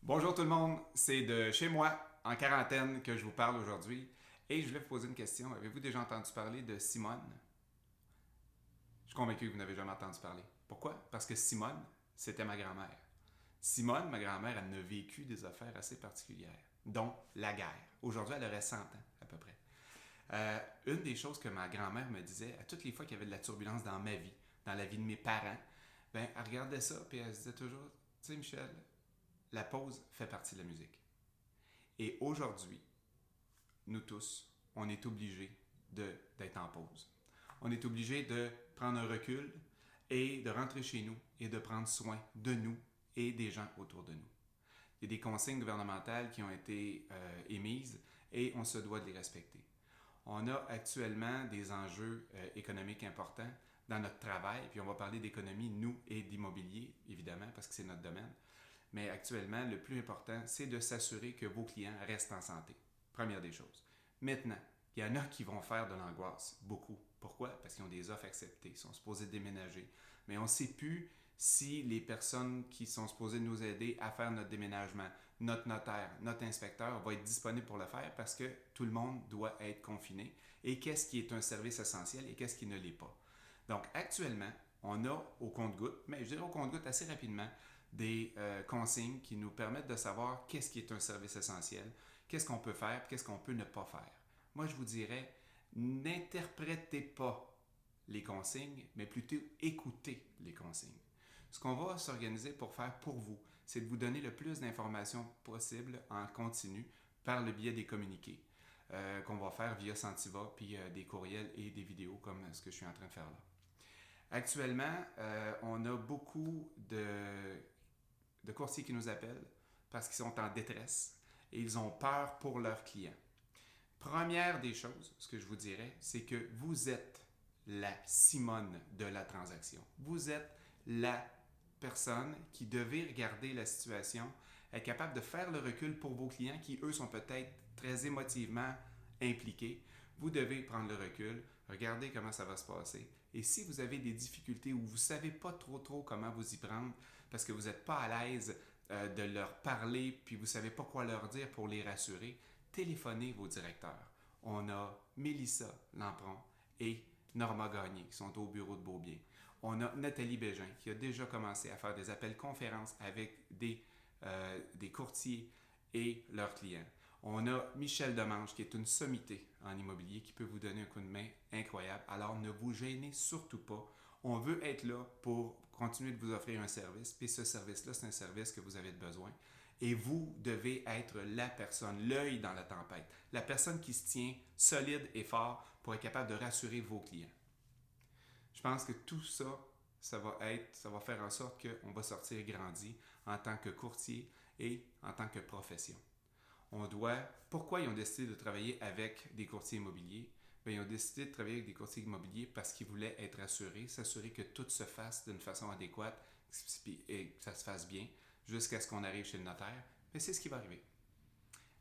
Bonjour tout le monde, c'est de chez moi, en quarantaine, que je vous parle aujourd'hui. Et je voulais vous poser une question. Avez-vous déjà entendu parler de Simone? Je suis convaincu que vous n'avez jamais entendu parler. Pourquoi? Parce que Simone, c'était ma grand-mère. Simone, ma grand-mère, elle a vécu des affaires assez particulières, dont la guerre. Aujourd'hui, elle aurait 100 ans, à peu près. Une des choses que ma grand-mère me disait, à toutes les fois qu'il y avait de la turbulence dans ma vie, dans la vie de mes parents, ben, elle regardait ça, puis elle se disait toujours, tu sais, Michel, la pause fait partie de la musique. Et aujourd'hui, nous tous, on est obligés d'être en pause. On est obligé de prendre un recul et de rentrer chez nous et de prendre soin de nous et des gens autour de nous. Il y a des consignes gouvernementales qui ont été émises et on se doit de les respecter. On a actuellement des enjeux économiques importants dans notre travail, puis on va parler d'économie, nous, et d'immobilier, évidemment, parce que c'est notre domaine. Mais actuellement, le plus important, c'est de s'assurer que vos clients restent en santé. Première des choses. Maintenant, il y en a qui vont faire de l'angoisse, beaucoup. Pourquoi? Parce qu'ils ont des offres acceptées, ils sont supposés déménager. Mais on ne sait plus si les personnes qui sont supposées nous aider à faire notre déménagement, notre notaire, notre inspecteur va être disponible pour le faire parce que tout le monde doit être confiné. Et qu'est-ce qui est un service essentiel et qu'est-ce qui ne l'est pas? Donc actuellement, on a au compte-gouttes, mais je dirais au compte-gouttes assez rapidement, des consignes qui nous permettent de savoir qu'est-ce qui est un service essentiel, qu'est-ce qu'on peut faire, qu'est-ce qu'on peut ne pas faire. Moi, je vous dirais, n'interprétez pas les consignes, mais plutôt écoutez les consignes. Ce qu'on va s'organiser pour faire pour vous, c'est de vous donner le plus d'informations possible en continu par le biais des communiqués qu'on va faire via Sentiva, puis des courriels et des vidéos comme ce que je suis en train de faire là. Actuellement, on a beaucoup de courtiers qui nous appellent parce qu'ils sont en détresse et ils ont peur pour leurs clients. Première des choses, ce que je vous dirais, c'est que vous êtes la Simone de la transaction. Vous êtes la personne qui devait regarder la situation, être capable de faire le recul pour vos clients qui, eux, sont peut-être très émotivement impliqués. Vous devez prendre le recul, regarder comment ça va se passer. Et si vous avez des difficultés ou vous ne savez pas trop comment vous y prendre parce que vous n'êtes pas à l'aise de leur parler puis vous ne savez pas quoi leur dire pour les rassurer, téléphonez vos directeurs. On a Mélissa Lampron et Norma Gagné qui sont au bureau de Beaubien. On a Nathalie Bégin qui a déjà commencé à faire des appels conférences avec des courtiers et leurs clients. On a Michel Demange qui est une sommité en immobilier qui peut vous donner un coup de main incroyable. Alors ne vous gênez surtout pas. On veut être là pour continuer de vous offrir un service. Puis ce service-là, c'est un service que vous avez besoin. Et vous devez être la personne, l'œil dans la tempête, la personne qui se tient solide et fort pour être capable de rassurer vos clients. Je pense que tout ça, ça va faire en sorte qu'on va sortir grandi en tant que courtier et en tant que profession. Pourquoi ils ont décidé de travailler avec des courtiers immobiliers? Bien, ils ont décidé de travailler avec des courtiers immobiliers parce qu'ils voulaient être assurés, s'assurer que tout se fasse d'une façon adéquate et que ça se fasse bien jusqu'à ce qu'on arrive chez le notaire. Mais c'est ce qui va arriver.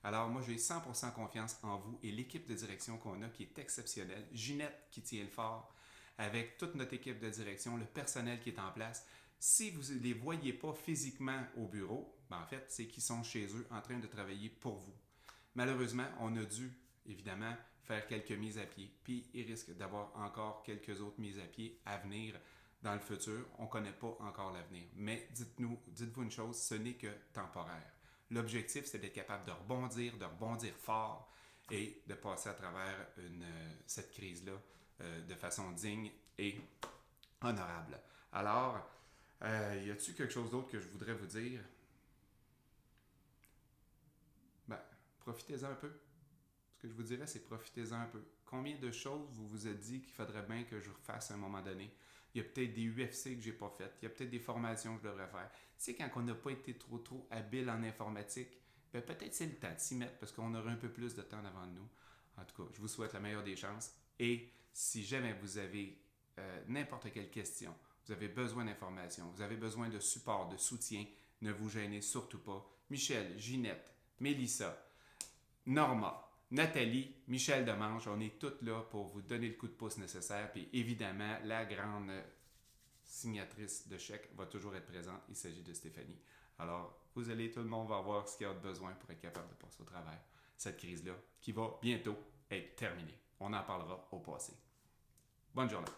Alors, moi, j'ai 100% confiance en vous et l'équipe de direction qu'on a qui est exceptionnelle. Ginette qui tient le fort avec toute notre équipe de direction, le personnel qui est en place. Si vous ne les voyez pas physiquement au bureau, ben en fait, c'est qu'ils sont chez eux en train de travailler pour vous. Malheureusement, on a dû, évidemment, faire quelques mises à pied. Puis, il risque d'avoir encore quelques autres mises à pied à venir dans le futur. On ne connaît pas encore l'avenir. Mais dites-vous une chose, ce n'est que temporaire. L'objectif, c'est d'être capable de rebondir fort et de passer à travers cette crise-là de façon digne et honorable. Alors, y a-t-il quelque chose d'autre que je voudrais vous dire? Ben, profitez-en un peu. Ce que je vous dirais, c'est profitez-en un peu. Combien de choses vous vous êtes dit qu'il faudrait bien que je refasse à un moment donné? Il y a peut-être des UFC que je n'ai pas faites. Il y a peut-être des formations que je devrais faire. Tu sais, quand on n'a pas été trop habile en informatique, ben peut-être c'est le temps de s'y mettre parce qu'on aura un peu plus de temps devant nous. En tout cas, je vous souhaite la meilleure des chances. Et si jamais vous avez n'importe quelle question, vous avez besoin d'informations, vous avez besoin de support, de soutien, ne vous gênez surtout pas. Michel, Ginette, Mélissa, Norma, Nathalie, Michel Demange, on est toutes là pour vous donner le coup de pouce nécessaire. Puis évidemment, la grande signatrice de chèque va toujours être présente. Il s'agit de Stéphanie. Alors, tout le monde va avoir ce qu'il a besoin pour être capable de passer au travers cette crise-là, qui va bientôt être terminée. On en parlera au passé. Bonne journée.